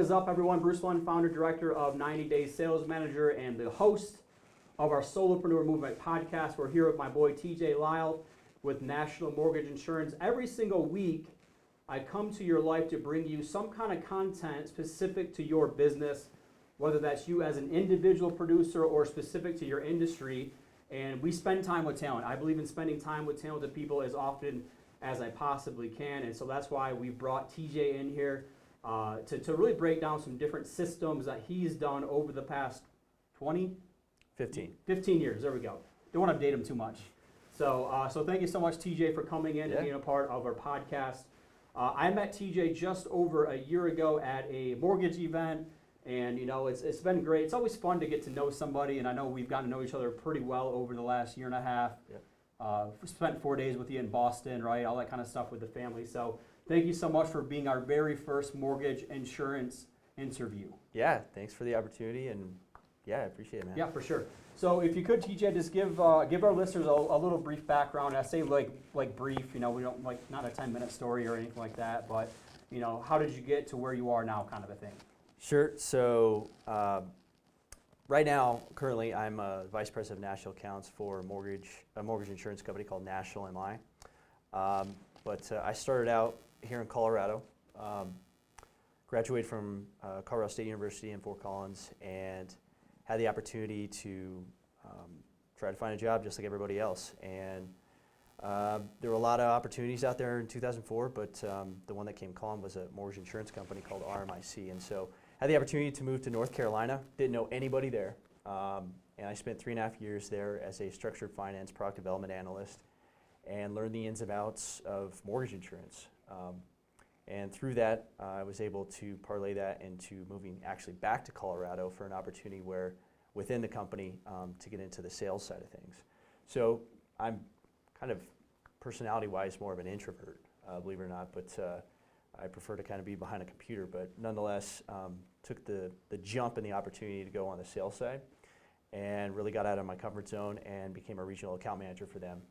is up, everyone? Bruce Lund, founder, director of 90 Days Sales Manager, and the host of our Solopreneur Movement podcast. We're here with my boy TJ Lile with National Mortgage Insurance. Every single week, I come to your life to bring you some kind of content specific to your business, whether that's you as an individual producer or specific to your industry. And we spend time with talent. I believe in spending time with talented people as often as I possibly can. And so that's why we brought TJ in here to really break down some different systems that he's done over the past 15 years. There we go. Don't want to date him too much. So thank you so much, TJ, for coming in and being a part of our podcast. I met TJ just over a year ago at a mortgage event, and you know it's been great. It's always fun to get to know somebody, and I know we've gotten to know each other pretty well over the last year and a half. Spent 4 days with you in Boston, right? All that kind of stuff with the family. So thank you so much for being our very first mortgage insurance interview. Yeah, thanks for the opportunity, and yeah, I appreciate it, man. Yeah, for sure. So if you could, TJ, just give our listeners a little brief background. I say like brief, you know, we don't like not a 10-minute story or anything like that, but you know, how did you get to where you are now, kind of a thing? Sure. So right now, currently, I'm a vice president of national accounts for a mortgage insurance company called National MI. But I started out here in Colorado. Graduated from Colorado State University in Fort Collins, and had the opportunity to try to find a job just like everybody else. And there were a lot of opportunities out there in 2004, but the one that came calling was a mortgage insurance company called RMIC. And so had the opportunity to move to North Carolina, didn't know anybody there. And I spent 3.5 years there as a structured finance product development analyst and learned the ins and outs of mortgage insurance. And through that, I was able to parlay that into moving actually back to Colorado for an opportunity where within the company to get into the sales side of things. So I'm kind of personality-wise more of an introvert, believe it or not, but I prefer to kind of be behind a computer, but nonetheless took the jump and the opportunity to go on the sales side and really got out of my comfort zone and became a regional account manager for them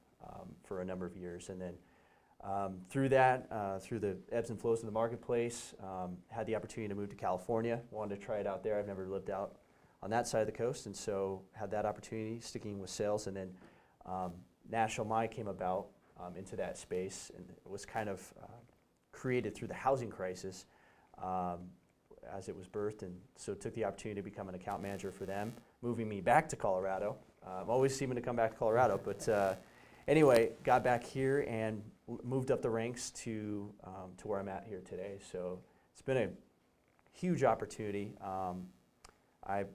for a number of years. And then through that, through the ebbs and flows of the marketplace, had the opportunity to move to California, wanted to try it out there. I've never lived out on that side of the coast, and so had that opportunity sticking with sales. And then National MI came about into that space, and it was kind of created through the housing crisis as it was birthed, and so took the opportunity to become an account manager for them, moving me back to Colorado. I'm always seeming to come back to Colorado, but anyway, got back here and moved up the ranks to where I'm at here today. So it's been a huge opportunity. I've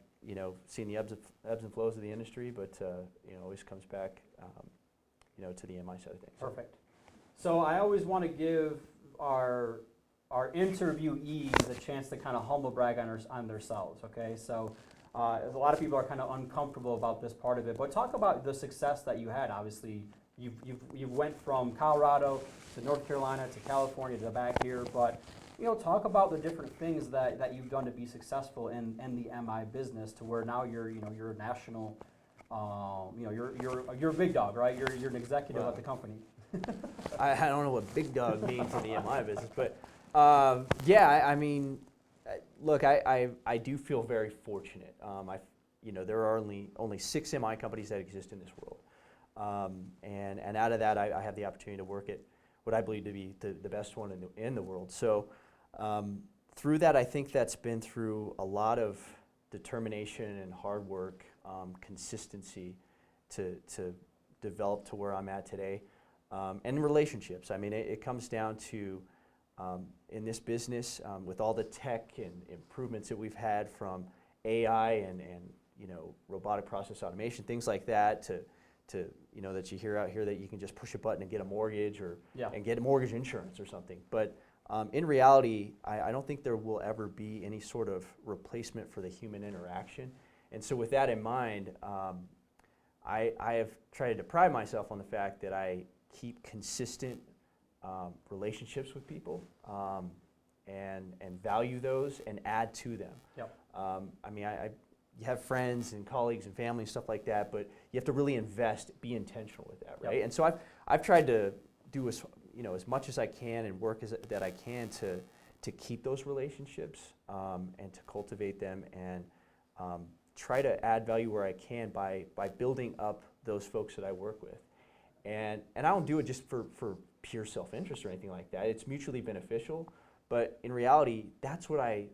seen the ebbs and flows of the industry, but always comes back to the MI side of things. Perfect. So I always want to give our interviewees a chance to kind of humble brag on themselves. Okay, so a lot of people are kind of uncomfortable about this part of it, but talk about the success that you had. Obviously, you went from Colorado to North Carolina to California to back here, but talk about the different things that you've done to be successful in the MI business to where now you're a national, you're a big dog, right? You're an executive at the company. I don't know what big dog means in the MI business, but I mean, look, I do feel very fortunate. There are only 6 MI companies that exist in this world. And out of that, I have the opportunity to work at what I believe to be the best one in the world. So through that, I think that's been through a lot of determination and hard work, consistency to develop to where I'm at today, and relationships. I mean, it comes down to in this business with all the tech and improvements that we've had from AI and robotic process automation, things like that, to that you hear out here that you can just push a button and get a mortgage and get mortgage insurance or something. But in reality, I don't think there will ever be any sort of replacement for the human interaction. And so with that in mind, I have tried to pride myself on the fact that I keep consistent relationships with people and value those and add to them. Yep. I mean, you have friends and colleagues and family and stuff like that, but you have to really invest, be intentional with that, right? Yep. And so I've tried to do as much as I can and work that I can to to keep those relationships and to cultivate them and try to add value where I can by building up those folks that I work with. And I don't do it just for pure self-interest or anything like that. It's mutually beneficial, but in reality, that's what I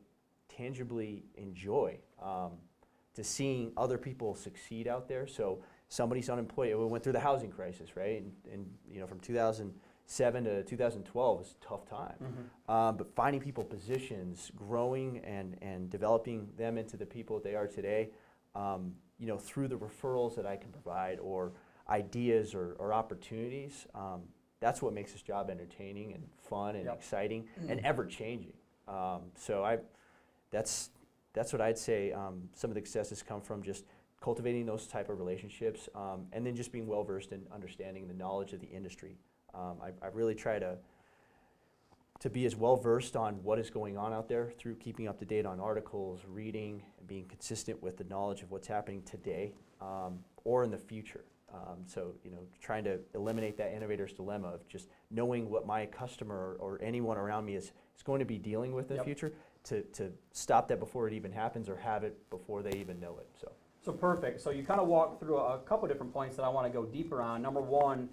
tangibly enjoy, to seeing other people succeed out there. So somebody's unemployed. We went through the housing crisis, right? And you know, from 2007 to 2012 was a tough time. But finding people positions, growing and developing them into the people that they are today, you know, through the referrals that I can provide or ideas or opportunities, that's what makes this job entertaining and fun and exciting and ever changing. So that's what I'd say. Some of the successes come from just cultivating those type of relationships, and then just being well versed in understanding the knowledge of the industry. I really try to be as well versed on what is going on out there through keeping up to date on articles, reading, and being consistent with the knowledge of what's happening today or in the future. So, you know, trying to eliminate that innovator's dilemma of just knowing what my customer or anyone around me is going to be dealing with in the future, to stop that before it even happens or have it before they even know it. So perfect. So you kind of walked through a couple different points that I want to go deeper on. Number one,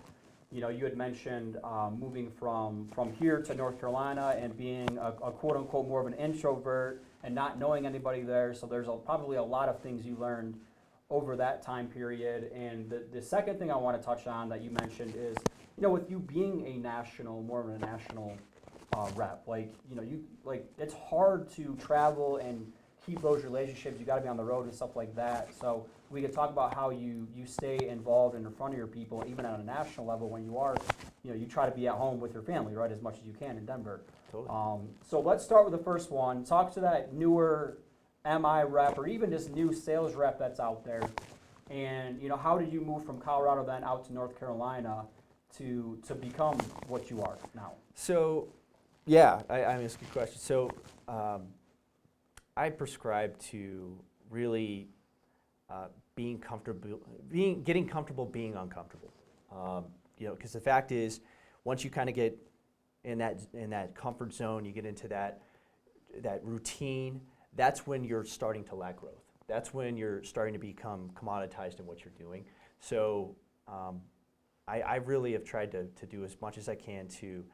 you know, you had mentioned moving from here to North Carolina and being a quote unquote more of an introvert and not knowing anybody there. So there's probably a lot of things you learned over that time period. And the second thing I want to touch on that you mentioned is, you know, with you being more of a national rep, like, you know, it's hard to travel and keep those relationships. You got to be on the road and stuff like that. So we could talk about how you stay involved and in front of your people, even at a national level when you are, you know, you try to be at home with your family, right, as much as you can in Denver. Totally. So let's start with the first one. Talk to that newer MI rep or even just new sales rep that's out there. And, you know, how did you move from Colorado then out to North Carolina to become what you are now? So, yeah, I mean, it's a good question. So, I prescribe to really getting comfortable being uncomfortable. You know, because the fact is, once you kind of get in that comfort zone, you get into that routine. That's when you're starting to lack growth. That's when you're starting to become commoditized in what you're doing. So I really have tried to do as much as I can to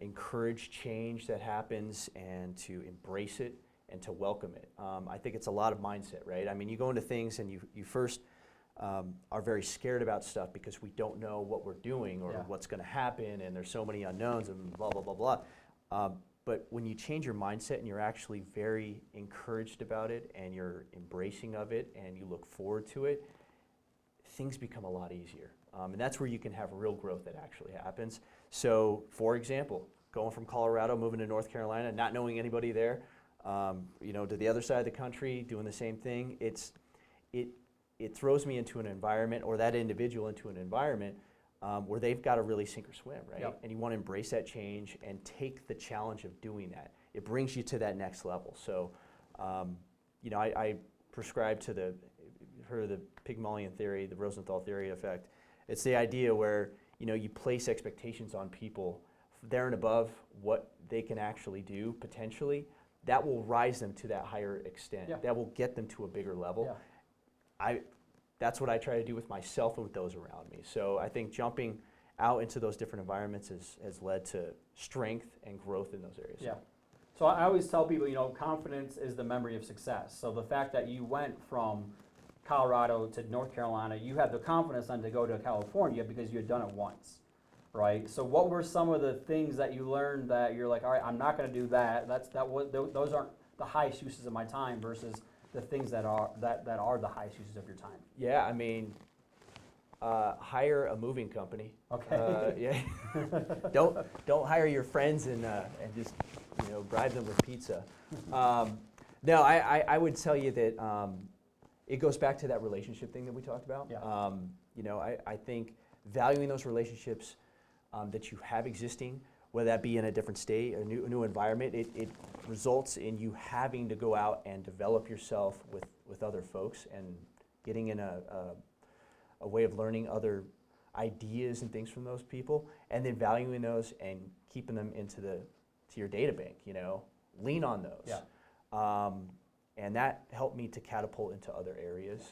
encourage change that happens and to embrace it and to welcome it. I think it's a lot of mindset, right? I mean, you go into things and you first are very scared about stuff because we don't know what we're doing or what's going to happen, and there's so many unknowns and blah, blah, blah, blah. But when you change your mindset and you're actually very encouraged about it and you're embracing of it and you look forward to it, things become a lot easier. And that's where you can have real growth that actually happens. So, for example, going from Colorado, moving to North Carolina, not knowing anybody there, you know, to the other side of the country, doing the same thing, it throws me into an environment, or that individual into an environment where they've got to really sink or swim, right? Yep. And you want to embrace that change and take the challenge of doing that. It brings you to that next level. So, you know, I prescribe to you've heard of the Pygmalion theory, the Rosenthal theory effect. It's the idea where, you know, you place expectations on people there and above what they can actually do potentially. That will rise them to that higher extent. Yeah. That will get them to a bigger level. Yeah. That's what I try to do with myself and with those around me. So I think jumping out into those different environments has led to strength and growth in those areas. Yeah. So I always tell people, you know, confidence is the memory of success. So the fact that you went from Colorado to North Carolina, you had the confidence then to go to California because you had done it once, right? So what were some of the things that you learned that you're like, all right, I'm not going to do that. Those aren't the highest uses of my time versus the things that are the highest uses of your time? Yeah, I mean, hire a moving company. Okay. Yeah. don't hire your friends and just, you know, bribe them with pizza. No, I would tell you that it goes back to that relationship thing that we talked about. Yeah. You know, I think valuing those relationships that you have existing, whether that be in a different state, a new environment, it results in you having to go out and develop yourself with other folks and getting in a way of learning other ideas and things from those people, and then valuing those and keeping them into to your data bank, you know, lean on those. Yeah. And that helped me to catapult into other areas.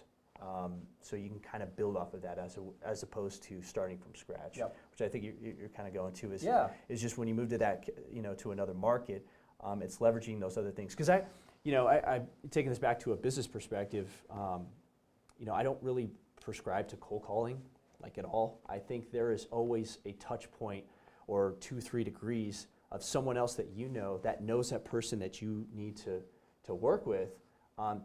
So you can kind of build off of that as opposed to starting from scratch, Yep. which I think you're kind of going to is just when you move to that, you know, to another market, it's leveraging those other things. Because I've taken this back to a business perspective. You know, I don't really prescribe to cold calling like at all. I think there is always a touch point or 2-3 degrees of someone else that you know that knows that person that you need to work with,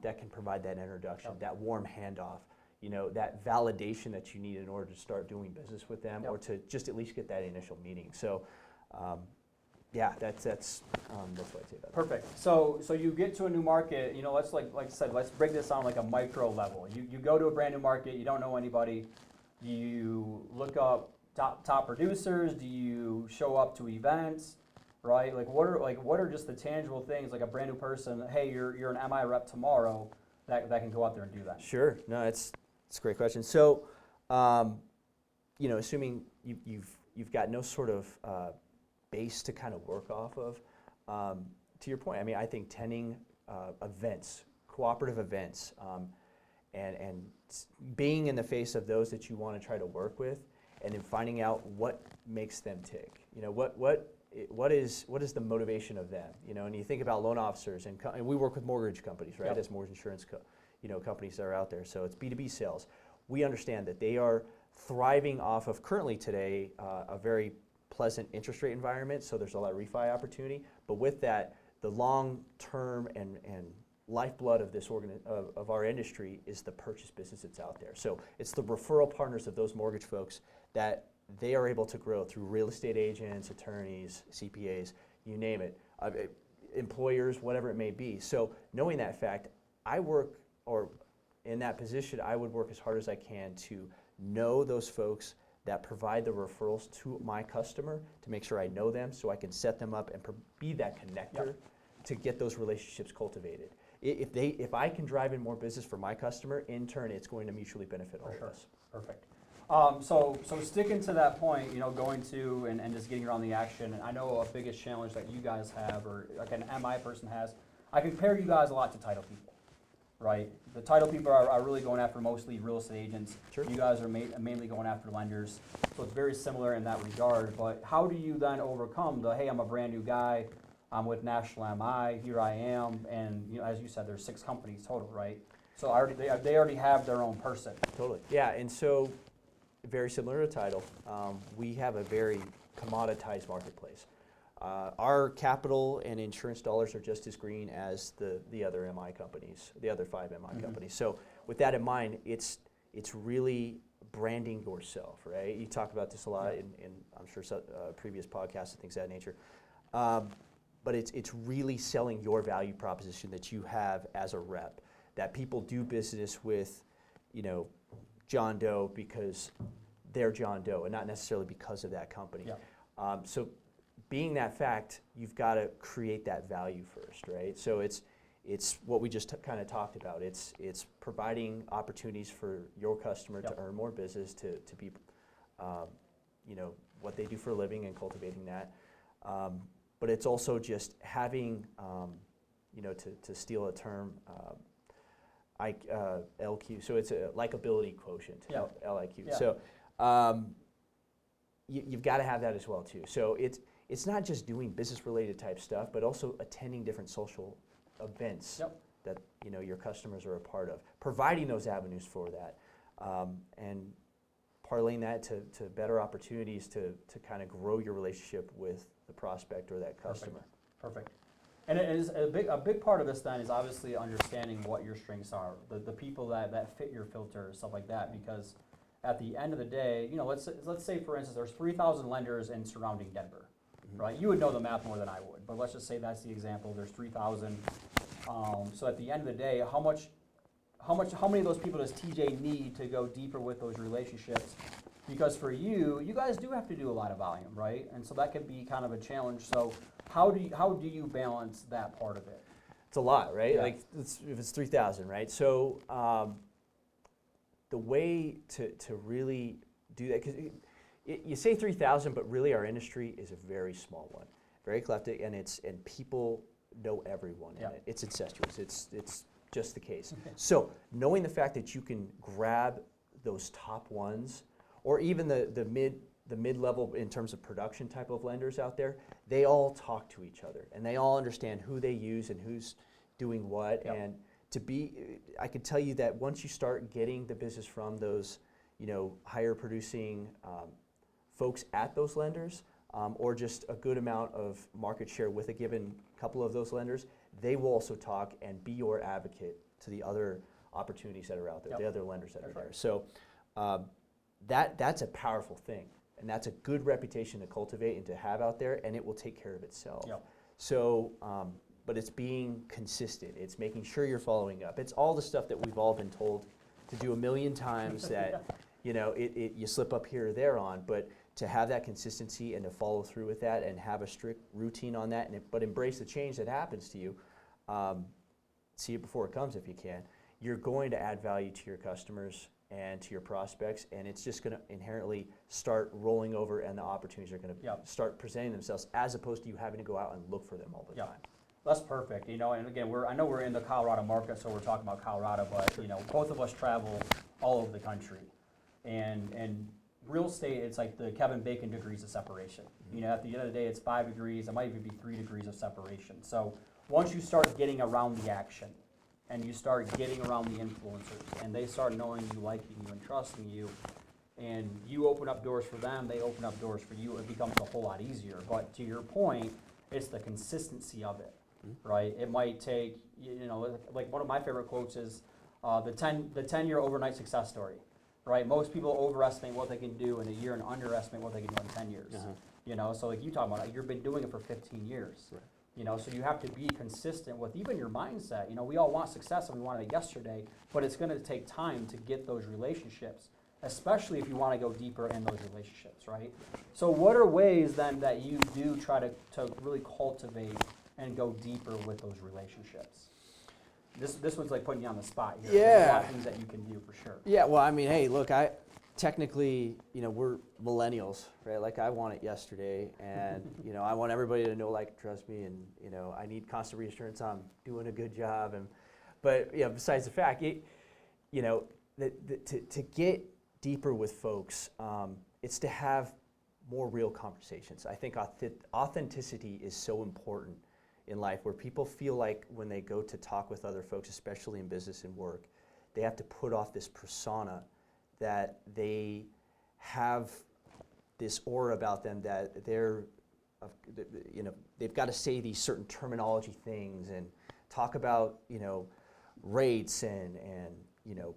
that can provide that introduction, that warm handoff, you know, that validation that you need in order to start doing business with them, or to just at least get that initial meeting. So, yeah, that's what I'd say about Perfect. So you get to a new market, you know, let's like I said, let's break this on like a micro level. You go to a brand new market, you don't know anybody. Do you look up top producers? Do you show up to events? Right? Like what are just the tangible things, like a brand new person, hey, you're an MI rep tomorrow, that can go out there and do that? Sure. No, it's a great question. So, you know, assuming you've got no sort of base to kind of work off of, to your point, I mean, I think attending events, cooperative events, and being in the face of those that you want to try to work with, and then finding out what makes them tick. You know, what is the motivation of them? You know, and you think about loan officers, and we work with mortgage companies, right? Yep. As mortgage insurance companies that are out there. So it's B2B sales. We understand that they are thriving off of currently today a very pleasant interest rate environment. So there's a lot of refi opportunity. But with that, the long term and lifeblood of this of our industry is the purchase business that's out there. So it's the referral partners of those mortgage folks that they are able to grow through real estate agents, attorneys, CPAs, you name it, employers, whatever it may be. So knowing that fact, in that position, I would work as hard as I can to know those folks that provide the referrals to my customer, to make sure I know them so I can set them up and be that connector to get those relationships cultivated. If I can drive in more business for my customer, in turn, it's going to mutually benefit all of us. Perfect. So sticking to that point, you know, going to and just getting around the action, and I know a biggest challenge that you guys have, or like an MI person has, I compare you guys a lot to title people, right? The title people are really going after mostly real estate agents. Sure. You guys are mainly going after lenders, so it's very similar in that regard. But how do you then overcome the, hey, I'm a brand new guy, I'm with National MI, here I am, and you know, as you said, there's 6 companies total, right? So they already have their own person. Totally. Yeah, and so very similar to title, we have a very commoditized marketplace. Our capital and insurance dollars are just as green as the other MI companies, the other 5 MI companies. So with that in mind, it's really branding yourself, right? You talk about this a lot in I'm sure previous podcasts and things of that nature. But it's really selling your value proposition that you have as a rep, that people do business with, you know, John Doe because they're John Doe and not necessarily because of that company. Yeah. So being that fact, you've got to create that value first, right? So it's what we just kind of talked about. It's providing opportunities for your customer to earn more business, to be, you know, what they do for a living and cultivating that. But it's also just having, you know, to steal a term, LQ, so it's a likability quotient, LIQ. Yeah. So you've got to have that as well too. So it's not just doing business related type stuff, but also attending different social events that, you know, your customers are a part of, providing those avenues for that, and parlaying that to better opportunities to kind of grow your relationship with the prospect or that customer. Perfect. And it is a big part of this then is obviously understanding what your strengths are, the people that fit your filter, stuff like that, because at the end of the day, you know, let's say for instance there's 3,000 lenders in surrounding Denver, right? You would know the math more than I would, but let's just say that's the example. There's 3,000. So at the end of the day, how many of those people does TJ need to go deeper with those relationships? Because for you guys do have to do a lot of volume, right? And so that could be kind of a challenge. So how do you balance that part of it? It's a lot, right? Yeah. Like if it's 3,000, right? So the way to really do that, because you say 3,000, but really our industry is a very small one. very eclectic, and people know everyone in it. It's incestuous. It's just the case. So knowing the fact that you can grab those top ones, or even the mid-level in terms of production type of lenders out there, they all talk to each other, and they all understand who they use and who's doing what. And I could tell you that once you start getting the business from those, higher producing folks at those lenders, or just a good amount of market share with a given couple of those lenders, they will also talk and be your advocate to the other opportunities that are out there, the other lenders that are there. So that's a powerful thing, and that's a good reputation to cultivate and to have out there, and it will take care of itself. So, but it's being consistent. It's making sure you're following up. It's all the stuff that we've all been told to do a million times that, you slip up here or there on, but to have that consistency and to follow through with that and have a strict routine on that, but embrace the change that happens to you, see it before it comes if you can, you're going to add value to your customers and to your prospects, and it's just going to inherently start rolling over, and the opportunities are going to start presenting themselves, as opposed to you having to go out and look for them all the time. That's perfect. And again, I know we're in the Colorado market, so we're talking about Colorado, but both of us travel all over the country, and real estate, it's like the Kevin Bacon degrees of separation. At the end of the day, it's 5 degrees. It might even be 3 degrees of separation. So once you start getting around the action, and you start getting around the influencers, and they start knowing you, liking you, and trusting you, and you open up doors for them, they open up doors for you, it becomes a whole lot easier. But to your point, it's the consistency of it, right? It might take, like one of my favorite quotes is the 10-year overnight success story. Right, most people overestimate what they can do in a year and underestimate what they can do in 10 years. So like you talk about, you've been doing it for 15 years. Right. So you have to be consistent with even your mindset. We all want success and we wanted it yesterday, but it's going to take time to get those relationships, especially if you want to go deeper in those relationships, right? So what are ways then that you do try to really cultivate and go deeper with those relationships? This one's like putting you on the spot here. There's a lot of things that you can do for sure. Yeah, well, I mean, hey, look, technically, we're millennials, right? Like, I want it yesterday, and, I want everybody to know, like, trust me, and, I need constant reassurance I'm doing a good job. But besides the fact, to get deeper with folks, it's to have more real conversations. I think authenticity is so important in life, where people feel like when they go to talk with other folks, especially in business and work, they have to put off this persona that they have this aura about them, that they've got to say these certain terminology things and talk about, rates and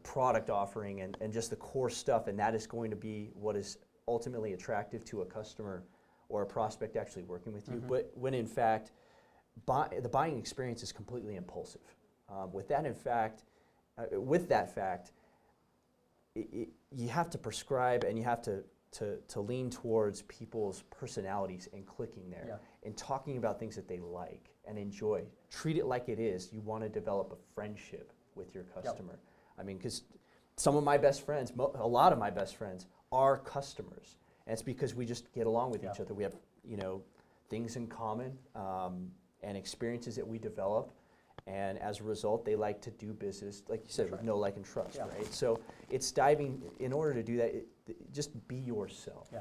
product offering and just the core stuff, and that is going to be what is ultimately attractive to a customer or a prospect actually working with you. But when in fact, the buying experience is completely impulsive. With that fact, you have to prescribe, and you have to lean towards people's personalities and clicking there, and talking about things that they like and enjoy. Treat it like it is. You want to develop a friendship with your customer. I mean, because some of my best friends, a lot of my best friends, are customers, and it's because we just get along with each other. We have things in common. And experiences that we develop, and as a result, they like to do business, like you said, with know, like, and trust, right? So it's diving, in order to do that, just be yourself.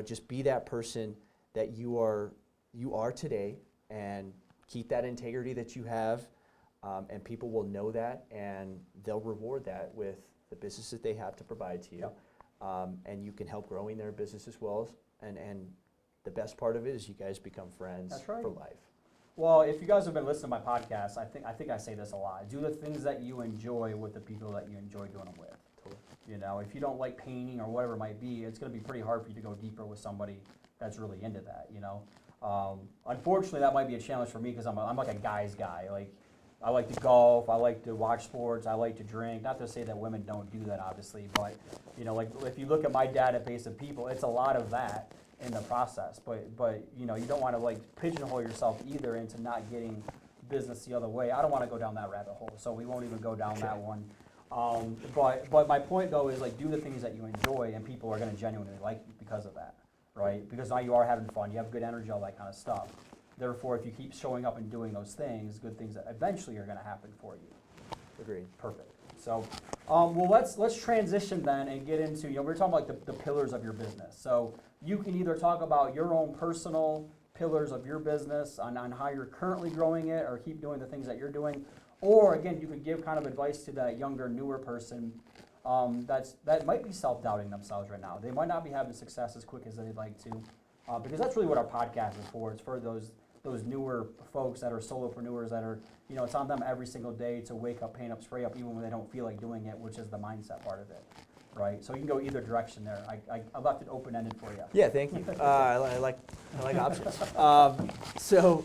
Just be that person that you are today, and keep that integrity that you have, and people will know that, and they'll reward that with the business that they have to provide to you, and you can help growing their business as well, and the best part of it is you guys become friends for life. Well, if you guys have been listening to my podcast, I think I say this a lot. Do the things that you enjoy with the people that you enjoy doing them with. Totally. If you don't like painting or whatever it might be, it's going to be pretty hard for you to go deeper with somebody that's really into that. Unfortunately, that might be a challenge for me, because I'm like a guy's guy. Like, I like to golf, I like to watch sports, I like to drink. Not to say that women don't do that, obviously, but like if you look at my database of people, it's a lot of that in the process, but you don't want to like pigeonhole yourself either into not getting business the other way. I don't want to go down that rabbit hole, so we won't even go down that one. But my point though is, like, do the things that you enjoy, and people are going to genuinely like you because of that, right? Because now you are having fun, you have good energy, all that kind of stuff. Therefore, if you keep showing up and doing those things, good things eventually are going to happen for you. Agreed. Perfect. So, well, let's transition then and get into, we're talking about like the pillars of your business. So you can either talk about your own personal pillars of your business on how you're currently growing it or keep doing the things that you're doing. Or again, you could give kind of advice to that younger, newer person that might be self-doubting themselves right now. They might not be having success as quick as they'd like to, because that's really what our podcast is for. It's for those newer folks that are solopreneurs that are, it's on them every single day to wake up, paint up, spray up, even when they don't feel like doing it, which is the mindset part of it, right? So you can go either direction there. I left it open-ended for you. Yeah, thank you. I like options. So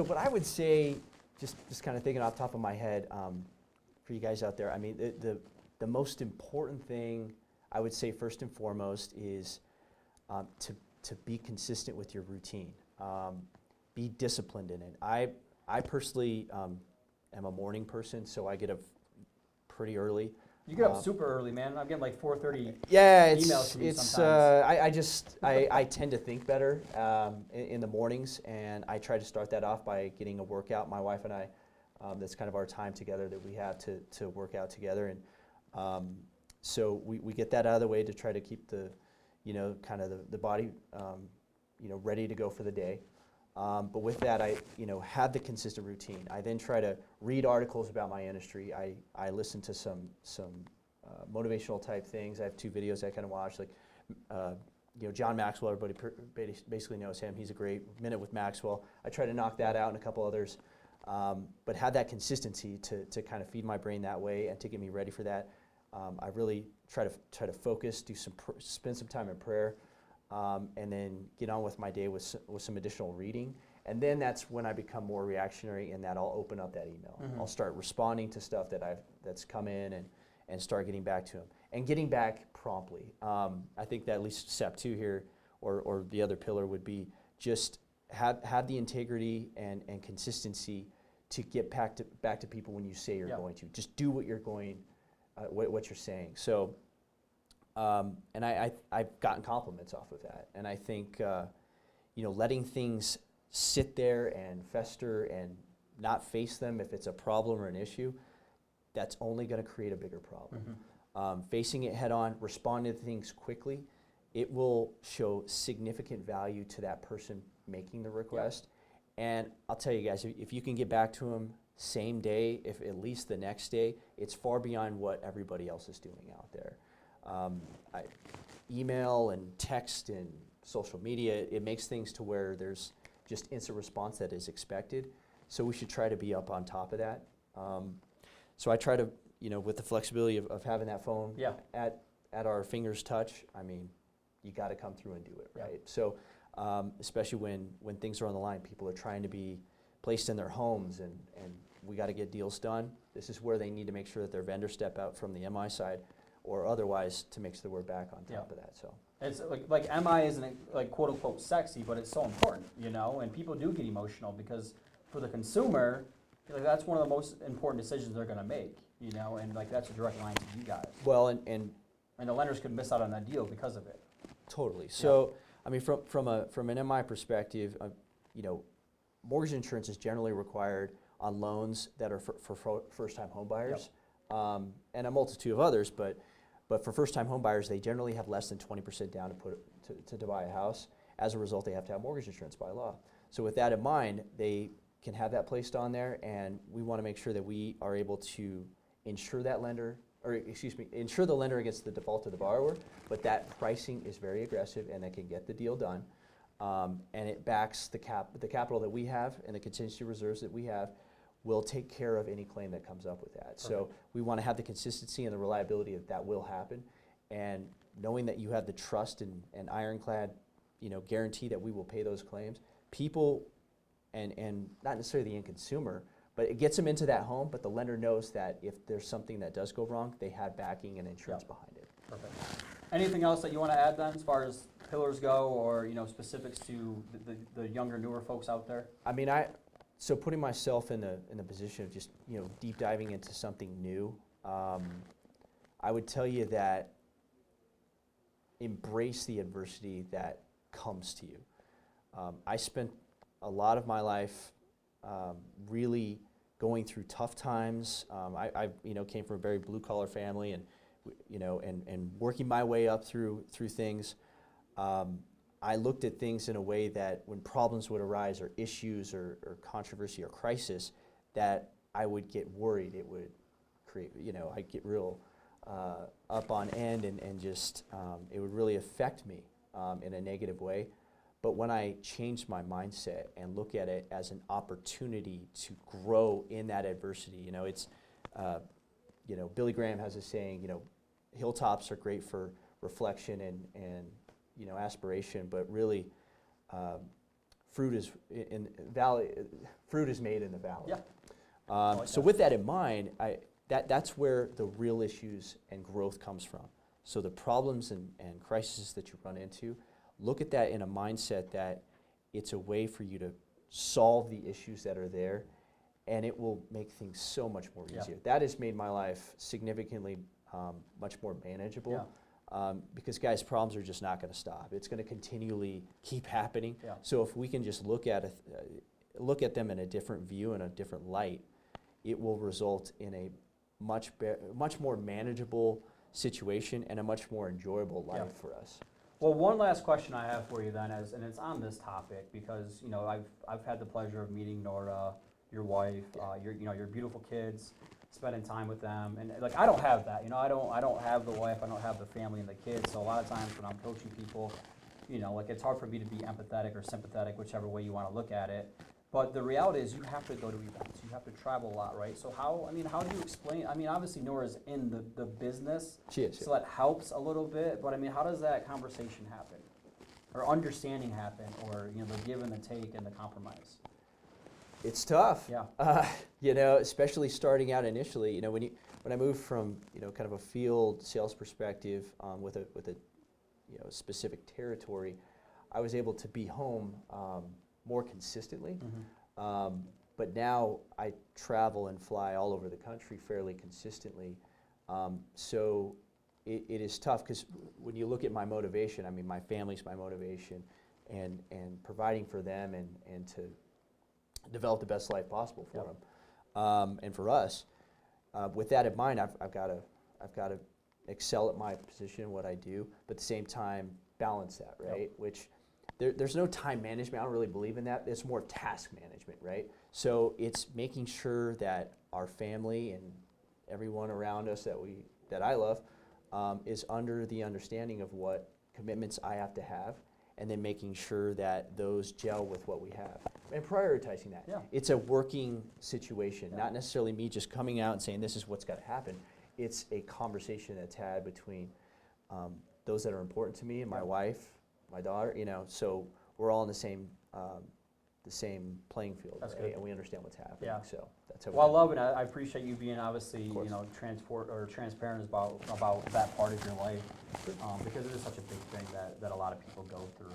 what I would say, just kind of thinking off the top of my head, for you guys out there, I mean, the most important thing I would say first and foremost is to be consistent with your routine. Be disciplined in it. I personally am a morning person, so I get up pretty early. You get up super early, man. I'm getting like 4:30 yeah, emails from you it's sometimes. I tend to think better in the mornings, and I try to start that off by getting a workout. My wife and I, that's kind of our time together that we have to work out together, and so we get that out of the way to try to keep the, kind of the body, ready to go for the day. But with that, I have the consistent routine. I then try to read articles about my industry. I listen to some motivational type things. I have 2 videos I kind of watch, like John Maxwell. Everybody basically knows him. He's a great Minute with Maxwell. I try to knock that out and a couple others, but have that consistency to kind of feed my brain that way and to get me ready for that. I really try to focus, spend some time in prayer. And then get on with my day with some additional reading. And then that's when I become more reactionary, and that I'll open up that email. Mm-hmm. I'll start responding to stuff that's come in and start getting back to them. And getting back promptly. I think that at least step 2 here, or the other pillar would be just have the integrity and consistency to get back to people when you say you're going to. Just do what you're going, what you're saying. So. And I've gotten compliments off of that. And I think, letting things sit there and fester and not face them if it's a problem or an issue, that's only going to create a bigger problem. Mm-hmm. Facing it head on, responding to things quickly, it will show significant value to that person making the request. And I'll tell you guys, if you can get back to them same day, if at least the next day, it's far beyond what everybody else is doing out there. Email and text and social media, it makes things to where there's just instant response that is expected. So we should try to be up on top of that. So I try to, with the flexibility of having that phone at our fingers touch, I mean, you got to come through and do it, right? Yeah. So especially when things are on the line, people are trying to be placed in their homes, and we got to get deals done. This is where they need to make sure that their vendors step out from the MI side, or otherwise to make sure we're back on top of that. So it's like MI isn't like quote unquote sexy, but it's so important, and people do get emotional because for the consumer, that's one of the most important decisions they're going to make, and like that's a direct line to you guys. Well, and the lenders could miss out on that deal because of it. Totally. So I mean, from an MI perspective, mortgage insurance is generally required on loans that are for first-time home buyers, and a multitude of others, but for first-time home buyers, they generally have less than 20% down to buy a house. As a result, they have to have mortgage insurance by law. So with that in mind, they can have that placed on there, and we want to make sure that we are able to insure the lender against the default of the borrower, but that pricing is very aggressive and that can get the deal done. And it backs the capital that we have and the contingency reserves that we have will take care of any claim that comes up with that. Perfect. So we want to have the consistency and the reliability that will happen, and knowing that you have the trust and ironclad, guarantee that we will pay those claims. People, and not necessarily the end consumer, but it gets them into that home, but the lender knows that if there's something that does go wrong, they have backing and insurance behind it. Perfect. Anything else that you want to add then as far as pillars go, or specifics to the younger, newer folks out there? I mean, so putting myself in the position of just deep diving into something new, I would tell you that embrace the adversity that comes to you. I spent a lot of my life really going through tough times. I came from a very blue collar family, and and working my way up through things. I looked at things in a way that when problems would arise, or issues, or controversy, or crisis, that I would get worried. It would create, I'd get real up on end, and just it would really affect me in a negative way. But when I changed my mindset and look at it as an opportunity to grow in that adversity, it's, Billy Graham has a saying, hilltops are great for reflection and aspiration, but really, fruit is made in the valley. Yeah. Like So that. with that in mind, that's where the real issues and growth comes from. So the problems and crises that you run into, look at that in a mindset that it's a way for you to solve the issues that are there, and it will make things so much more Yeah. easier. That has made my life significantly much more manageable. Yeah. Because guys, problems are just not going to stop. It's going to continually keep happening. Yeah. So if we can just look at them in a different view and a different light, it will result in a much more manageable situation and a much more enjoyable life Yeah. for us. Well, one last question I have for you then is, and it's on this topic because I've had the pleasure of meeting Nora, your wife, your beautiful kids, spending time with them, and like I don't have that. I don't have the wife, I don't have the family and the kids. So a lot of times when I'm coaching people, like it's hard for me to be empathetic or sympathetic, whichever way you want to look at it. But the reality is you have to go to events, you have to travel a lot, right? So how do you explain, obviously Nora's in the business, She is. so that helps a little bit, but how does that conversation happen? Or understanding happen, or the give and the take and the compromise? It's tough. Yeah. Especially starting out initially. When I moved from kind of a field sales perspective with a specific territory, I was able to be home more consistently. Mm-hmm. But now I travel and fly all over the country fairly consistently. So it is tough because when you look at my motivation, my family's my motivation, and providing for them and to develop the best life possible for them and for us. With that in mind, I've got to excel at my position, what I do, but at the same time balance that, right? Yep. Which there's no time management. I don't really believe in that. It's more task management, right? So it's making sure that our family and everyone around us that I love is under the understanding of what commitments I have to have, and then making sure that those gel with what we have and prioritizing that. Yeah. It's a working situation, Yeah. not necessarily me just coming out and saying this is what's got to happen. It's a conversation that's had between those that are important to me and my Yeah. wife, my daughter, so we're all in the same playing field, That's right? good. And we understand what's happening. Yeah. So that's how Well, I love it. I appreciate you being obviously, Of course. transparent about that part of your life, because it is such a big thing that a lot of people go through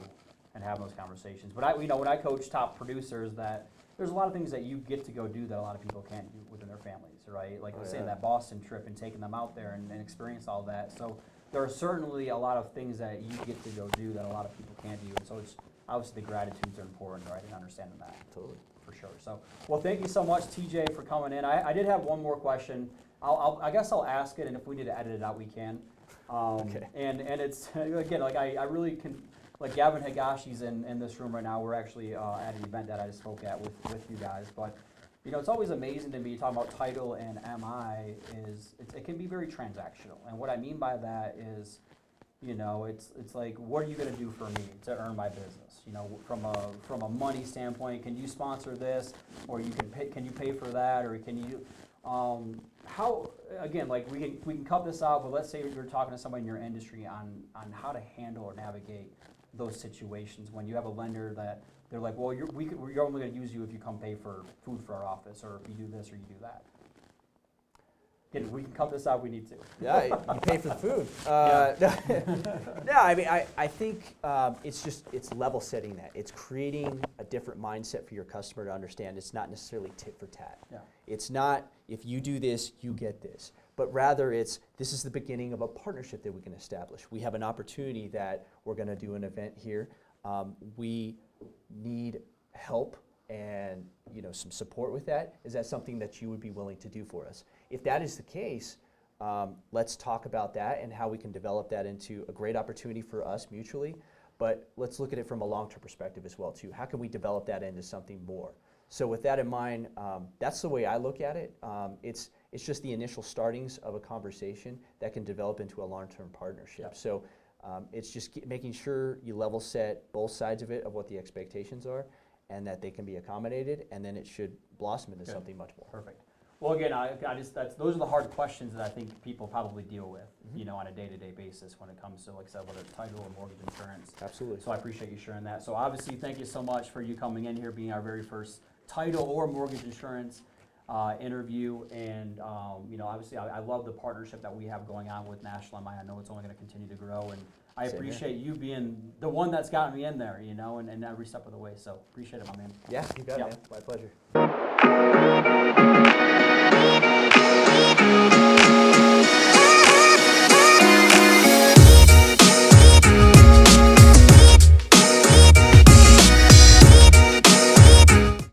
and have those conversations. But when I coach top producers, that there's a lot of things that you get to go do that a lot of people can't do within their families, right? Like I was saying, that Boston trip and taking them out there and experience all that. So there are certainly a lot of things that you get to go do that a lot of people can't do, and so it's obviously the gratitudes are important, right, and understanding that. Totally. For sure. So, well, thank you so much, TJ, for coming in. I did have one more question. I guess I'll ask it, and if we need to edit it out, we can. Okay. And it's, again, like I really can, like Gavin Higashi's in this room right now. We're actually at an event that I spoke at with you guys. But, it's always amazing to me, talking about title and MI, it can be very transactional. And what I mean by that is, it's like, what are you going to do for me to earn my business? From a money standpoint, can you sponsor this, or can you pay for that, or can you? How, again, like we can cut this out, but let's say you're talking to somebody in your industry on how to handle or navigate those situations when you have a lender that they're like, well, we're only going to use you if you come pay for food for our office, or if you do this or you do that. Again, we can cut this out if we need to. Yeah, you pay for the food. No, I think it's level setting that. It's creating a different mindset for your customer to understand. It's not necessarily tit for tat. Yeah. It's not, if you do this, you get this. But rather this is the beginning of a partnership that we can establish. We have an opportunity that we're going to do an event here. We need help and some support with that, is that something that you would be willing to do for us? If that is the case, let's talk about that and how we can develop that into a great opportunity for us mutually. But let's look at it from a long-term perspective as well too. How can we develop that into something more? So with that in mind, that's the way I look at it. It's just the initial startings of a conversation that can develop into a long-term partnership. Yep. So it's just making sure you level set both sides of it, of what the expectations are, and that they can be accommodated, and then it should blossom into something much more. Perfect. Well, again, those are the hard questions that I think people probably deal with, on a day-to-day basis when it comes to, like I said, whether it's title or mortgage insurance. Absolutely. So I appreciate you sharing that. So obviously, thank you so much for you coming in here, being our very first title or mortgage insurance interview. And obviously, I love the partnership that we have going on with National MI. I know it's only going to continue to grow, and I Same appreciate you being the one that's gotten me in there, and every step of the way. So appreciate it, my man. Yeah, you got it, Yep. man. My pleasure.